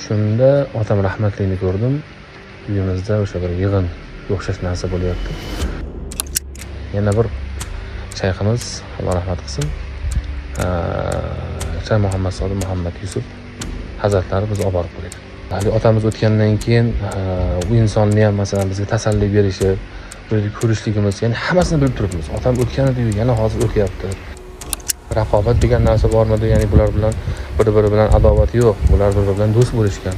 Shunda otam rahmatligini ko'rdim. Uyimizda o'sha bir yig'in o'xshash narsa bo'lyapti. Yana bir shayximiz, Alloh rahmat qilsin, Shayx Muhammad Sodiq Muhammad Yusuf hazratlari bizni olib borib qo'ydi. Hali otamiz o'tgandan keyin u insonni ham masalan bizga tasalli berishi, ko'rishligimiz, ya'ni hammasini bilib turibmiz. Otam o'tgan edi, yana hozir o'tyapti. Raqobat degan narsa bormidi? Ya'ni bular bilan bir-biri bilan adovat yo'q. Bular bir-biri bilan do'st bo'lishgan.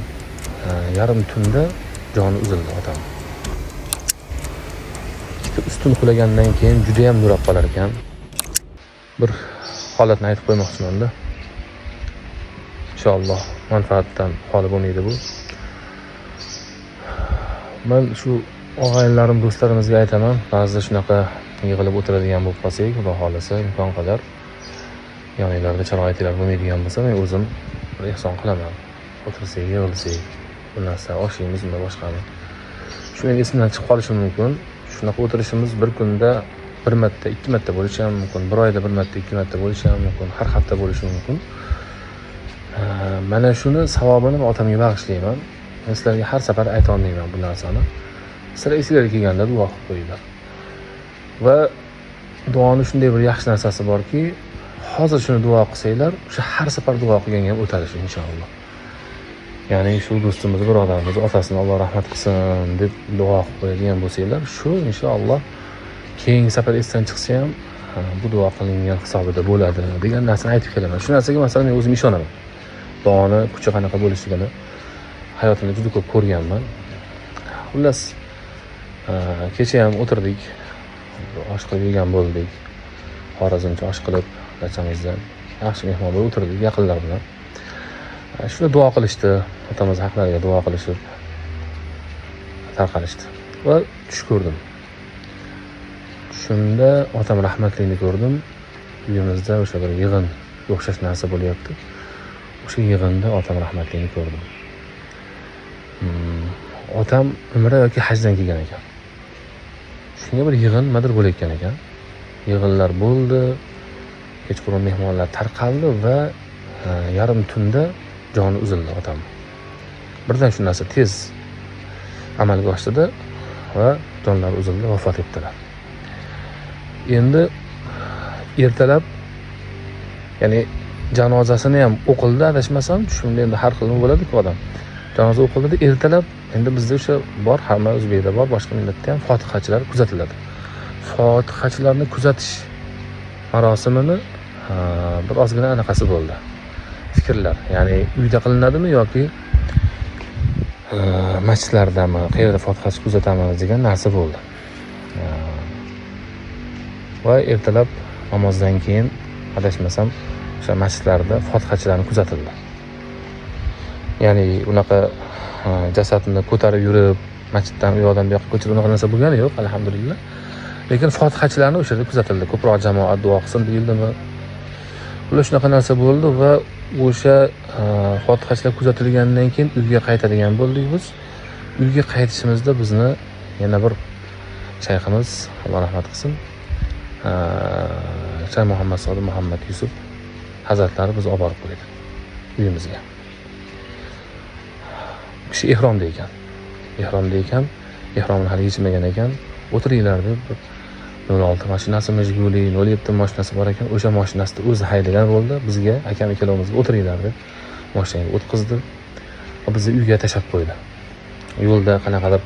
Yarim tunda joni uzildi otam. Ustun qulagandan keyin juda ham nurab qolar ekan. Bir holatni aytib qo'ymoqchiman-da. Inshaalloh manfaatdan xoli bo'lmaydi bu. Men shu og'aynilarim, do'stlarimizga aytaman, ba'zida shunaqa yig'ilib o'tiradigan bo'lib qolsak, xudo xolasa imkon qadar yoninglarda sharoitlar bo'lmaydigan bo'lsa, men o'zim bir ehson qilaman. O'tirsak, yig'ilsak, bu narsa oshimiz va boshqami. Shu men esimdan chiqib qolishi mumkin. Shunaqa o'tirishimiz bir kunda bir marta, ikki marta bo'lishi ham mumkin. Bir oyda bir marta, ikki marta bo'lishi ham mumkin. Har hafta bo'lishi mumkin. Mana shuni savobini otamga bag'ishlayman. Men sizlarga har safar ayta olmayman bu narsani. Sizlar esinglarga kelganda duo qilib qo'yinglar. Va duoni shunday bir yaxshi narsasi borki, hozir shuni duo qilsanglar, o'sha har safar duo qilganga ham o'tadi shu inshaalloh. Ya'ni shu do'stimiz, birodarimiz otasini Alloh rahmat qilsin deb duo qilib qo'yadigan bo'lsanglar, shu inshaalloh keyingi safar esdan chiqsa ham bu duo qilingan hisobida bo'ladi degan narsani aytib kelaman. Shu narsaga masalan men o'zim ishonaman. Duoni kuchi qanaqa bo'lishligini hayotimda juda ko'p ko'rganman. Xullas, kecha ham o'tirdik, osh qilib yegan bo'ldik. Xorazmcha osh qilib, dachamizdan yaxshi mehmon bo'lib o'tirdik yaqinlar bilan. Shuni duo qilishdi, otamiz haqlariga duo qilishib tarqalishdi. Va tush ko'rdim. Shunda otam rahmatligini ko'rdim. Uyimizda o'sha bir yig'in o'xshash narsa bo'lyapti. O'sha yig'inda otam rahmatligini ko'rdim. Otam umra yoki hajdan kelgan ekan. Shunga bir yig'in nimadir bo'layotgan ekan. Yig'inlar bo'ldi. Kechqurun mehmonlar tarqaldi va yarim tunda joni uzildi otam. Birdan shu narsa tez amalga oshdi va jonlari uzildi, vafot etdilar. Endi ertalab, ya'ni janozasini ham o'qildi, adashmasam, shunda endi har xil bo'ladi-ku odam. Janoza o'qildi, ertalab endi bizda o'sha bor, hamma o'zbekda bor, boshqa millatda ham fotihachilar kuzatiladi. Fotihachilarni kuzatish marosimini bir ozgina anaqasi bo'ldi. Fikrlar, ya'ni uyda qilinadimi yoki masjidlardami, qayerda fotihachi kuzatamiz degan narsa bo'ldi. Va ertalab namozdan keyin adashmasam o'sha masjidlarda fotihachilarni kuzatildi. Ya'ni unaqa jasadni ko'tarib yurib, masjiddan u yoqdan bu yoqqa ko'chirib unaqa narsa bo'lgani yo'q, alhamdulillah. Lekin fotihachilarni o'sha yerda kuzatildi. Ko'proq jamoat duo qilsin deyildimi? Ular shunaqa narsa bo'ldi va o'sha fotihachilar kuzatilgandan keyin uyga qaytadigan bo'ldik biz. Uyga qaytishimizda bizni yana bir shayximiz, Alloh rahmat qilsin, Shayx Muhammad Sodiq Muhammad Yusuf hazratlari bizni olib borib qo'ydi uyimizga. Kishi ehromda ekan. Ehromni hali yechmagan ekan. O'tiringlar deb 06 mashinasi Majguli, 07 mashinasi bor ekan. O'sha mashinasida o'zi haydagan bo'ldi. Bizga, akam ikkalovimizga o'tiringlar deb mashinaga o'tkazdi. Va bizni uyga tashab qo'ydi. Yo'lda qanaqadir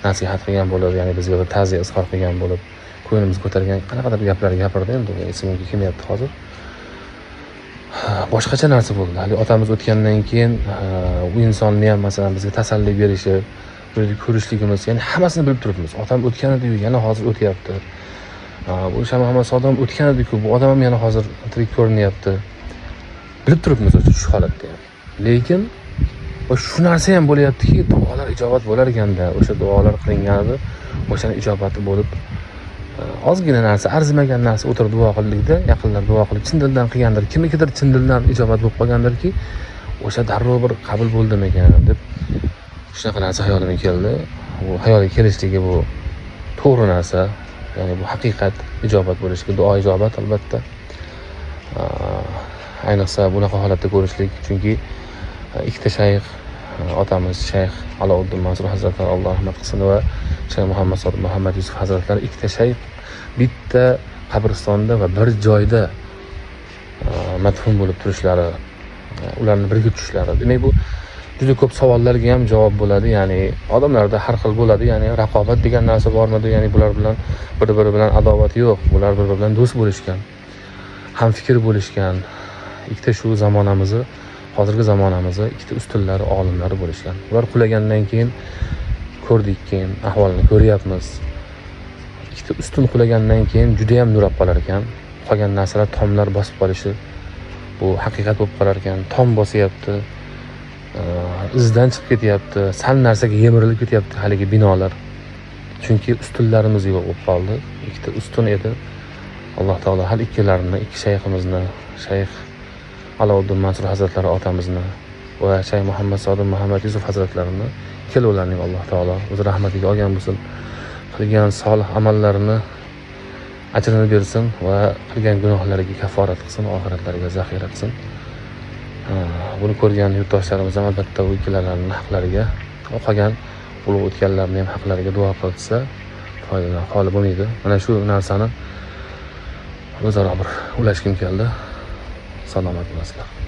nasihat qilgan bo'lib, ya'ni bizga bir ta'ziya izhor qilgan bo'lib, ko'nglimizni ko'targan qanaqadir gaplar gapirdi. Endi esimga kelmayapti hozir. Boshqacha narsa bo'ldi. Hali otamiz o'tgandan keyin u insonni ham masalan bizga tasalli berishi, ko'rishligimiz, ya'ni hammasini bilib turibmiz. Otam o'tgan edi-yu, yana hozir o'tyapti. Bu Shayx Muhammad Sodiq o'tgan edi-ku, bu odam ham yana hozir tirik ko'rinyapti. Bilib turibmiz shu holatda ham. Lekin shu narsa ham bo'lyaptiki, duolar ijobat bo'lar ekanda, o'sha duolar qilinganida o'shani ijobati bo'lib, ozgina narsa, arzimagan narsa o'tirib duo qildikda, yaqinlar duo qilib chin dildan qilgandir, kimnikidir chin dildan ijobat bo'lib qolgandirki, o'sha darrov bir qabul bo'ldimi ekan deb shunaqa narsa hayolimga keldi. Bu hayolga kelishligi bu to'g'ri narsa, ya'ni bu haqiqat, ijobat bo'lishiga, duo ijobat albatta. Ayniqsa bunaqa holatda ko'rishlik, chunki ikkita shayx otamiz Shayx Alovuddin Mansur hazratlari Alloh rahmat qilsin va Shayx Muhammad Sodiq Muhammad Yusuf hazratlari ikkita shayx bitta qabristonda va bir joyda madfun bo'lib turishlari, ularni birga tutishlari. Demak, bu juda ko'p savollarga ham javob bo'ladi. Ya'ni odamlarda har xil bo'ladi. Ya'ni raqobat degan narsa bormidi? Ya'ni bular bilan bir-biri bilan adovat yo'q. Bular bir-biri bilan do'st bo'lishgan, hamfikr bo'lishgan. Ikkita shu zamonamizni, hozirgi zamonamizni ikkita ustunlari, olimlari bo'lishgan. Ular qulagandan keyin ko'rdik, keyin ahvolini ko'ryapmiz. Ikkita ustun qulagandan keyin juda ham nurab qolar ekan. Qolgan narsalar tomlar bosib qolishi bu haqiqat bo'lib qolar ekan. Tom bosyapti. Izdan chiqib ketyapti, sal narsaga yemirilib ketyapti haligi binolar. Chunki ustunlarimiz yo'q bo'lib qoldi. Ikkita ustun edi. Alloh taolo har ikkilarini, ikki shayximizni, Shayx Alovuddin Mansur hazratlari otamizni va Shayx Muhammad Sodiq Muhammad Yusuf hazratlarini ikkalovlarining Alloh taolo o'z rahmatiga olgan bo'lsin. Qilgan solih amallarini ajrini bersin va qilgan gunohlariga kafforat qilsin, oxiratlariga zaxira qilsin. Buni ko'rgan yurtdoshlarimiz ham albatta bu ikkilarning haqlariga, qolgan ulug' o'tganlarning ham haqlariga duo qilsa foydadan xoli bo'lmaydi. Mana shu narsani o'zaro bir ulashgim keldi. Salomat bo'lasizlar.